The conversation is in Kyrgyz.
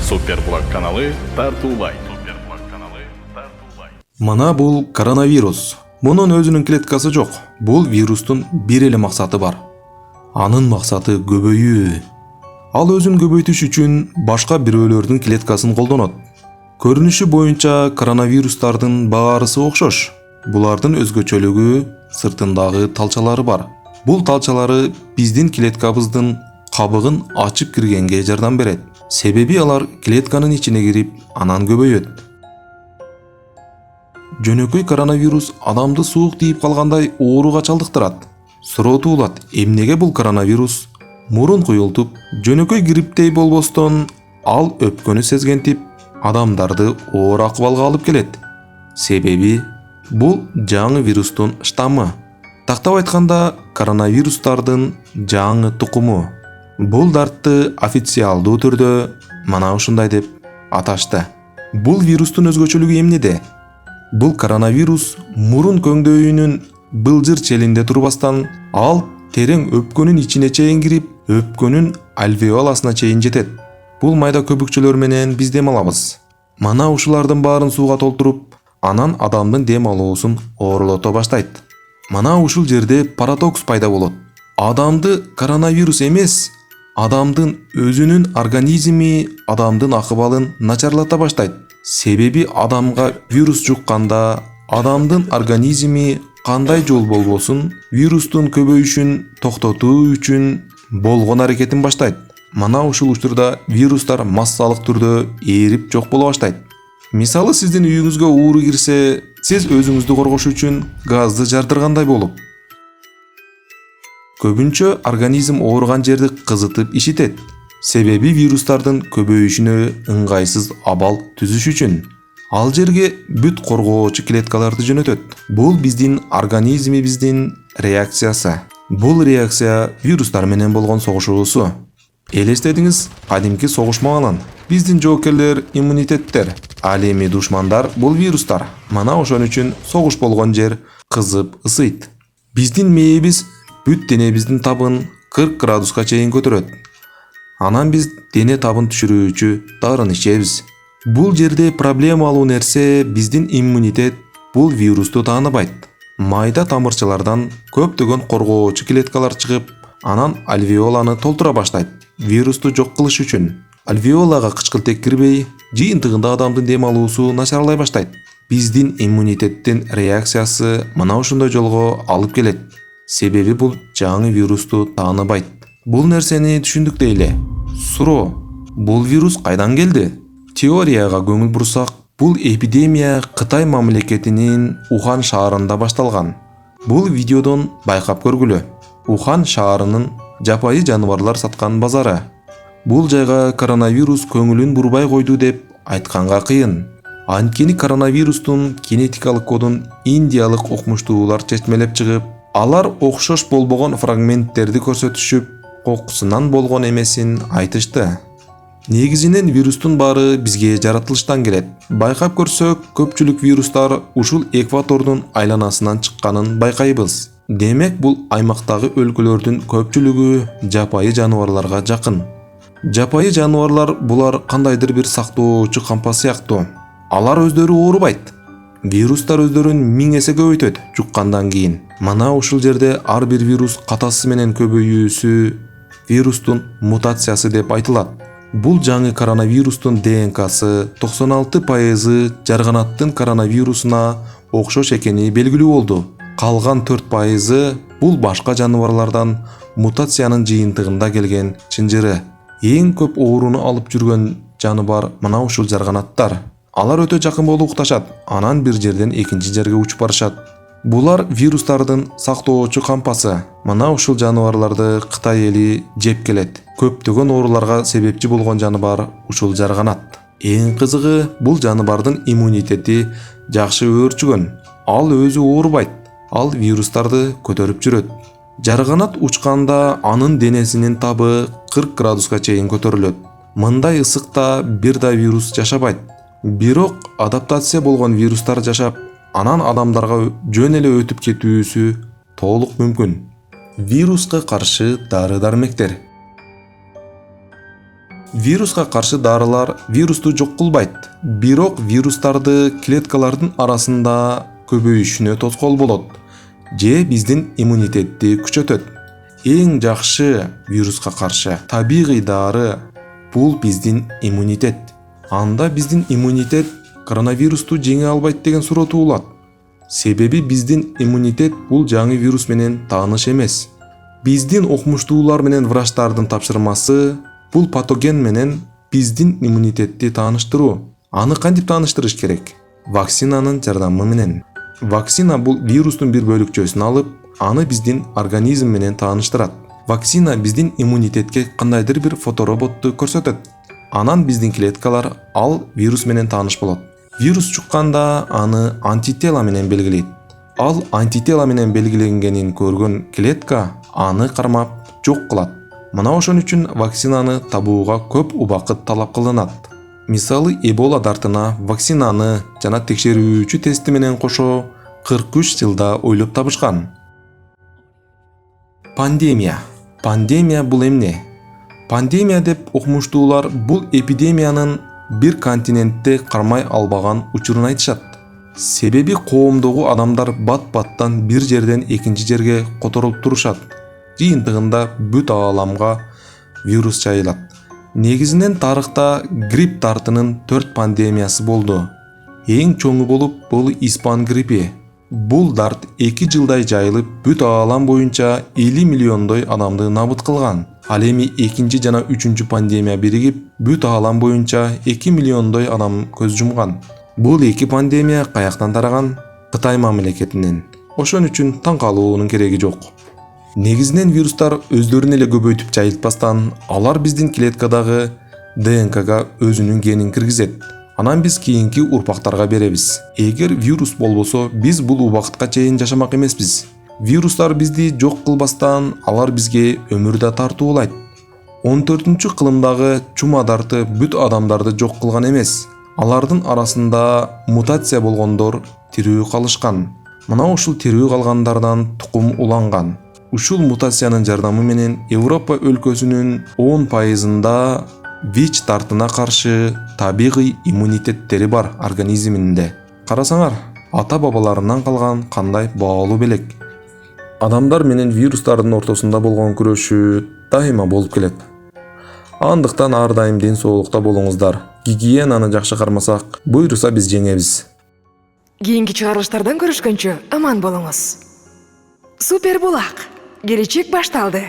Суперблок каналы тартуулайт. Мына бул коронавирус. Мунун өзүнүн клеткасы жок. Бул вирустун бир эле максаты бар. Анын максаты көбөйүү. Ал өзүн көбөйтүш үчүн башка бирөөлөрдүн клеткасын колдонот. Көрүнүшү боюнча коронавирустардын баарысы окшош. Булардын өзгөчөлүгү сыртындагы талчалары бар. Бул талчалары биздин клеткабыздын кабыгын ачып киргенге жардам берет. Себеби алар клетканын ичине кирип, анан көбөйөт. Жөнөкөй коронавирус адамды суук тийип калгандай ооруга чалдыктырат. Суроо туулат, эмнеге бул коронавирус мурун куюлтуп, жөнөкөй грипптей болбостон, ал өпкөнү сезгентип, адамдарды оор акыбалга алып келет? Себеби бул жаңы вирустун штаммы. Тактап айтканда, коронавирустардын жаңы тукуму. Бул дартты официалдуу түрдө мына ушундай деп аташты. Бул вирустун өзгөчөлүгү эмнеде? Бул коронавирус мурун көңдөйүнүн былжыр челинде турбастан, ал терең өпкөнүн ичине чейин кирип, өпкөнүн альвеоласына чейин жетет. Бул майда көбүкчөлөр менен биз дем алабыз. Мана ушулардын баарын сууга толтуруп, анан адамдын дем алуусун оорулото баштайт. Мана ушул жерде парадокс пайда болот. Адамды коронавирус эмес, адамдын өзүнүн организми адамдын акыбалын начарлата баштайт. Себеби адамга вирус жукканда адамдын организми кандай жол болбосун вирустун көбөйүшүн токтотуу үчүн болгон аракетин баштайт. Мана ушул учурда вирустар массалык түрдө ээрип жок боло баштайт. Мисалы, сиздин үйүңүзгө ууру кирсе, сиз өзүңүздү коргош үчүн газды жардыргандай болуп. Көбүнчө организм ооруган жерди кызытып ишитет. Себеби вирустардын көбөйүшүнө ыңгайсыз абал түзүш үчүн. Ал жерге бүт коргоочу клеткаларды жөнөтөт. Бул биздин организмибиздин реакциясы. Бул реакция вирустар менен болгон согушуусу. Элестетиңиз, кадимки согуш маалын. Биздин жоокерлер иммунитеттер, ал эми душмандар бул вирустар. Мана ошон үчүн согуш болгон жер кызып ысыйт. Биздин мээбиз бүт денебиздин табын 40 градуска чейин көтөрөт. Анан биз дене табын түшүрүүчү дарын ичебиз. Бул жерде проблемалуу нерсе биздин иммунитет бул вирусту тааныбайт. Майда тамырчылардан көптөгөн коргоочу клеткалар чыгып, анан альвеоланы толтура баштайт. Вирусту жок кылыш үчүн. Альвеолага кычкылтек кирбей, жыйынтыгында адамдын дем алуусу начарлай баштайт. Биздин иммунитеттин реакциясы мына ушундай жолго алып келет. Себеби бул жаңы вирусту тааныбайт. Бул нерсени түшүндүк дейле. Суроо, бул вирус кайдан келди? Теорияга көңүл бурсак, бул эпидемия Кытай мамлекетинин Ухан шаарында башталган. Бул видеодон байкап көргүлө. Ухан шаарынын жапайы жаныбарлар саткан базары. Бул жайга коронавирус көңүлүн бурбай койду деп айтканга кыйын. Анткени коронавирустун кинетикалык кодун индиялык окумуштуулар чечмелеп чыгып, алар окшош болбогон фрагменттерди көрсөтүшүп, кокусунан болгон эмесин айтышты. Негизинен вирустун баары бизге жаратылыштан келет. Байкап көрсөк, көпчүлүк вирустар ушул экватордун айланасынан чыкканын байкайбыз. Демек, бул аймактагы өлкөлөрдүн көпчүлүгү жапайы жаныбарларга жакын. Жапайы жаныбарлар булар кандайдыр бир сактоочу кампа сыяктуу. Алар өздөрү оорубайт. Вирустар өздөрүн 1000 эсе көбөйтөт жуккандан кийин. Мана ушул жерде ар бир вирус катасы менен көбөйүүсү вирустун мутациясы деп айтылат. Бул жаңы коронавирустун ДНКсы 96% жарганаттын коронавирусуна окшош экени белгилүү болду. Калган 4% бул башка жаныбарлардан мутациянын жыйынтыгында келген чынжыры. Эң көп ооруну алып жүргөн жаныбар мына ушул жарганаттар. Алар өтө жакын болуп укташат, анан бир жерден экинчи жерге учуп барышат. Булар вирустардын сактоочу кампасы. Мына ушул жаныбарларды Кытай эли жеп келет. Көптөгөн ооруларга себепчи болгон жаныбар ушул жарганат. Эң кызыгы, бул жаныбардын иммунитети жакшы өөрчүгөн. Ал өзү оорубайт. Ал вирустарды көтөрүп жүрөт. Жарганат учканда анын денесинин табы 40 градуска чейин көтөрүлөт. Мындай ысыкта бир да вирус жашабайт. Бирок адаптация болгон вирустар жашап, анан адамдарга жөн эле өтүп кетүүсү толук мүмкүн. Вируска каршы дары-дармектер. Вируска каршы дарылар вирусту жок кылбайт. Бирок вирустарды клеткалардын арасында көбөйүшүнө тоскоол болот же биздин иммунитетти күчөтөт. Эң жакшы вируска каршы табигый дары бул биздин иммунитет. Анда биздин иммунитет коронавирусту жеңе албайт деген суроо туулат. Себеби биздин иммунитет бул жаңы вирус менен тааныш эмес. Биздин окумуштуулар менен врачтардын тапшырмасы бул патоген менен биздин иммунитетти тааныштыруу. Аны кантип тааныштырыш керек? Вакцинанын жардамы менен. Вакцина бул вирустун бир бөлүкчөсүн алып, аны биздин организм менен тааныштырат. Вакцина биздин иммунитетке кандайдыр бир фотороботту көрсөтөт. Анан биздин клеткалар ал вирус менен тааныш болот. Вирус чукканда аны антитела менен белгилейт. Ал антитела менен белгиленгенин көргөн клетка аны кармап жок кылат. Мына ошон үчүн вакцинаны табууга көп убакыт талап кылынат. Мисалы Эбола дартына вакцинаны жана текшерүүчү тести менен кошо 43 жылда ойлоп табышкан. Пандемия. Пандемия бул эмне? Пандемия деп окумуштуулар бул эпидемиянын бир континентте кармай албаган учурун айтышат. Себеби коомдогу адамдар бат-баттан бир жерден экинчи жерге которулуп турушат. Жыйынтыгында бүт ааламга вирус жайылат. Негизинен тарыхта грипп дартынын 4 пандемиясы болду. Эң чоңу болуп бул испан гриппи. Бул дарт 2 жылдай жайылып, бүт аалам боюнча 50 миллиондой адамды набыт кылган. Ал эми экинчи жана үчүнчү пандемия биригип, бүт аалам боюнча 2 миллиондой адам көз жумган. Бул 2 пандемия каяктан тараган? Кытай мамлекетинен. Ошон үчүн таң калуунун кереги жок. Негизинен вирустар өздөрүн эле көбөйтүп жайылтпастан, алар биздин клеткадагы ДНКга өзүнүн генин киргизет. Анан биз кийинки урпактарга беребиз. Эгер вирус болбосо, биз бул убакытка чейин жашамак эмеспиз. Вирустар бизди жок кылбастан, алар бизге өмүрдө тартуулайт. 14-кылымдагы чума дарты бүт адамдарды жок кылган эмес. Алардын арасында мутация болгондор тирүү калышкан. Мына ушул тирүү калгандардан тукум уланган. Ушул мутациянын жардамы менен Европа өлкөсүнүн 10%-ында ВИЧ дартына каршы табигый иммунитеттери бар организминде. Карасаңар, ата-бабаларынан калган кандай баалуу белек. Адамдар менен вирустардын ортосунда болгон күрөшүү дайыма болуп келет. Андыктан ар дайым ден соолукта болуңуздар. Гигиенаны жакшы кармасак, буйруса биз жеңебиз. Кийинки чыгарылыштардан көрүшкөнчө аман болуңуз. Супер булак. Келечек башталды.